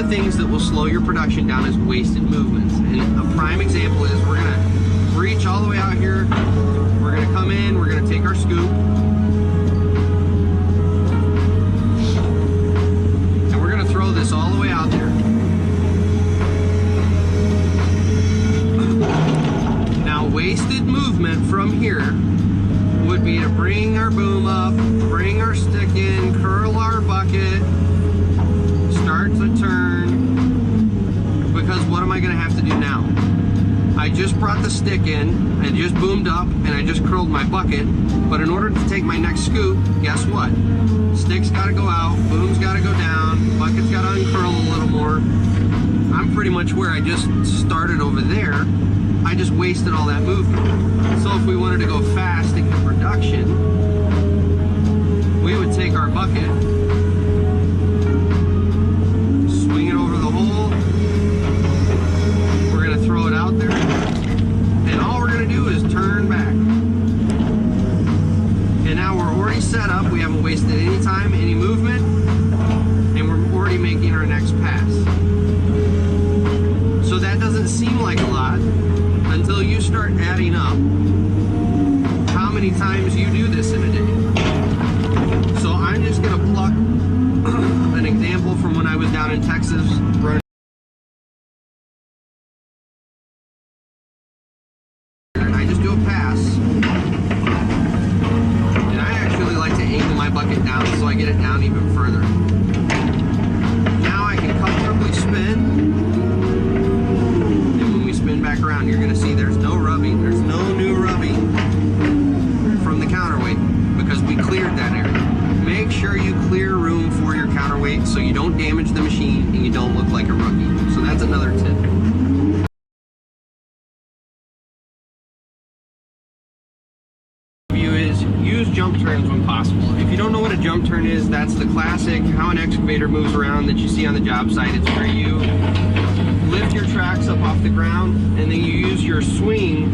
the things that will slow your production down is wasted movements. And a prime example is we're gonna reach all the way out here. We're gonna come in, we're gonna take our scoop. And we're gonna throw this all the way out there. Now, wasted movement from here would be to bring our boom up, bring our stick in, curl our bucket, start to turn, because what am I going to have to do now? I just brought the stick in, I just boomed up, and I just curled my bucket, but in order to take my next scoop, guess what? Stick's got to go out, boom's got to go down, bucket's got to uncurl a little more. I'm pretty much where I just started over there. I just wasted all that movement. So if we wanted to go fast in production, we would take our bucket, swing it over the hole, we're gonna throw it out there, and all we're gonna do is turn back. And now we're already set up, we haven't wasted any time, any movement, and we're already making our next pass. So that doesn't seem like a lot until you start adding up how many times you do this in a day. So I'm just gonna pluck an example from when I was down in Texas running. And I just do a pass. And I actually like to angle my bucket down so I get it down even further. Now I can comfortably spin. Back around, you're going to see there's no rubbing, there's no new rubbing from the counterweight because we cleared that area. Make sure you clear room for your counterweight so you don't damage the machine and you don't look like a rookie. So that's another tip. Is use jump turns when possible. If you don't know what a jump turn is, that's the classic how an excavator moves around that you see on the job site. It's where you lift your tracks up off the ground and then you use your swing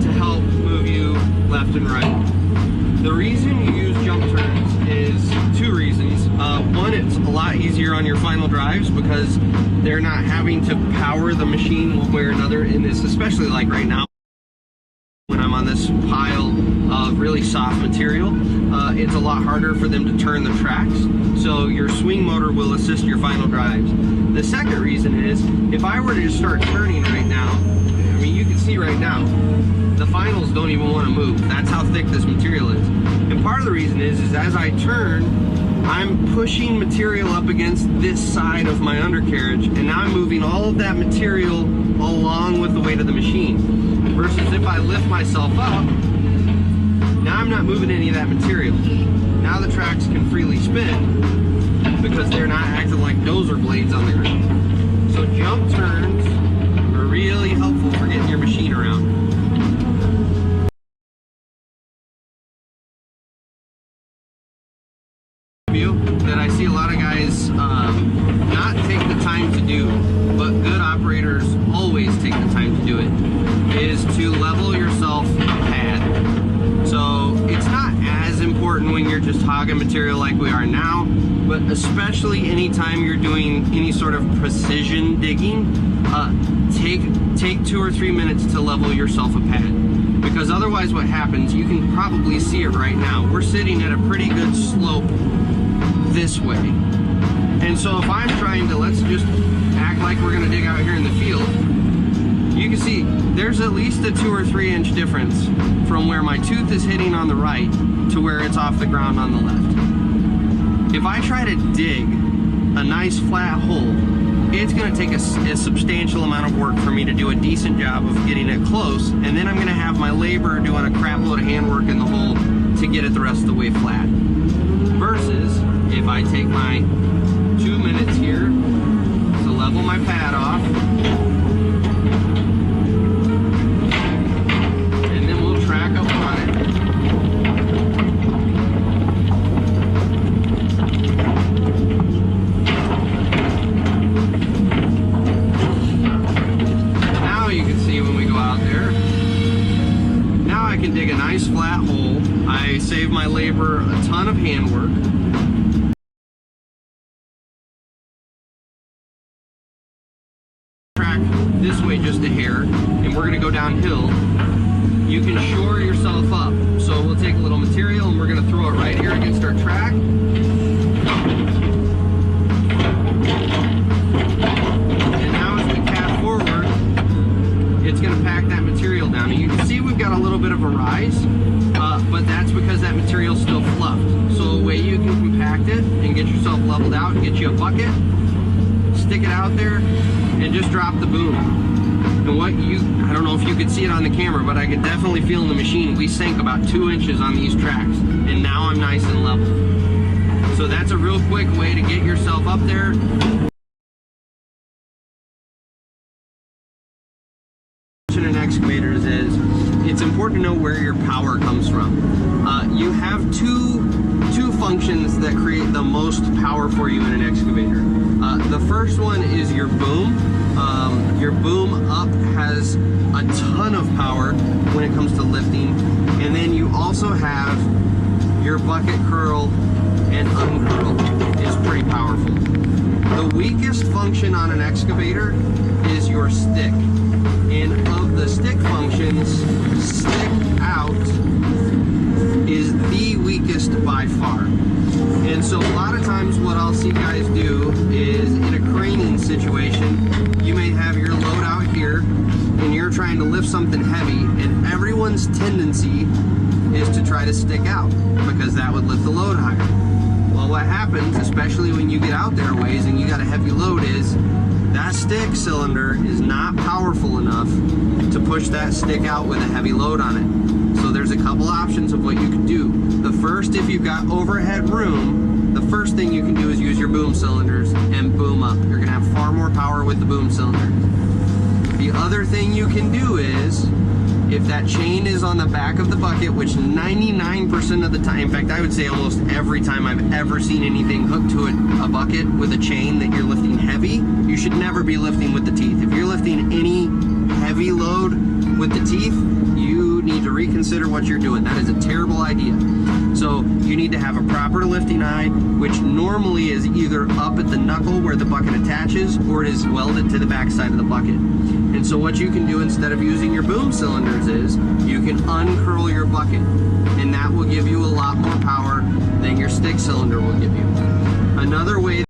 to help move you left and right. The reason you use jump turns is two reasons. One, it's a lot easier on your final drives because they're not having to power the machine one way or another in this, especially like right now when I'm on this pile of really soft material. It's a lot harder for them to turn the tracks, so your swing motor will assist your final drives. The second reason is, if I were to just start turning right now, I mean, you can see right now, the finals don't even want to move. That's how thick this material is. And part of the reason is as I turn, I'm pushing material up against this side of my undercarriage, and now I'm moving all of that material along with the weight of the machine. Versus if I lift myself up, now I'm not moving any of that material. Now the tracks can freely spin because they're not acting like dozer blades on the ground. So jump turns are really helpful for getting your machine around. That I see a lot of guys not take the time to do, but good operators always take the time to do it, is to level yourself a pad. So it's not as important when you're just hogging material like we are now, but especially anytime you're doing any sort of precision digging, take 2 or 3 minutes to level yourself a pad. Because otherwise what happens, you can probably see it right now, we're sitting at a pretty good slope this way. And so if I'm trying to, let's just act like we're going to dig out here in the field, you can see there's at least a 2 or 3 inch difference from where my tooth is hitting on the right to where it's off the ground on the left. If I try to dig a nice flat hole, it's going to take a substantial amount of work for me to do a decent job of getting it close, and then I'm going to have my labor doing a crap load of handwork in the hole to get it the rest of the way flat. Versus if I take my 2 minutes here to level my pad off, and then we'll track up on it. Now you can see when we go out there, now I can dig a nice flat hole. I save my labor a ton of handwork. to go downhill, you can shore yourself up. So we'll take a little material and we're going to throw it right here against our track. And now as we cast forward, it's going to pack that material down. And you can see we've got a little bit of a rise, but that's because that material's still fluffed. So a way you can compact it and get yourself leveled out and get you a bucket, stick it out there, and just drop the boom. And I don't know if you could see it on the camera, but I could definitely feel in the machine, we sank about 2 inches on these tracks, and now I'm nice and level. So that's a real quick way to get yourself up there. In excavators is, it's important to know where your power comes from. You have two functions that create the most power for you in an excavator. The first one is your boom. Your boom up has a ton of power when it comes to lifting, and then you also have your bucket curl and uncurl is pretty powerful. The weakest function on an excavator is your stick. And of the stick functions, stick out is the weakest by far. And so a lot of times what I'll see guys do is in a craning situation, you may have your load out here and you're trying to lift something heavy, and everyone's tendency is to try to stick out because that would lift the load higher. Well, what happens, especially when you get out there a ways and you got a heavy load, is that stick cylinder is not powerful enough to push that stick out with a heavy load on it. So there's a couple options of what you can do. The first, if you've got overhead room, the first thing you can do is use your boom cylinders and boom up. You're gonna have far more power with the boom cylinder. The other thing you can do is, if that chain is on the back of the bucket, which 99% of the time, in fact, I would say almost every time I've ever seen anything hooked to a bucket with a chain that you're lifting heavy, you should never be lifting with the teeth. If you're lifting any heavy load with the teeth, you need to reconsider what you're doing. That is a terrible idea. So you need to have a proper lifting eye, which normally is either up at the knuckle where the bucket attaches, or it is welded to the back side of the bucket. And so what you can do instead of using your boom cylinders is you can uncurl your bucket, and that will give you a lot more power than your stick cylinder will give you. Another way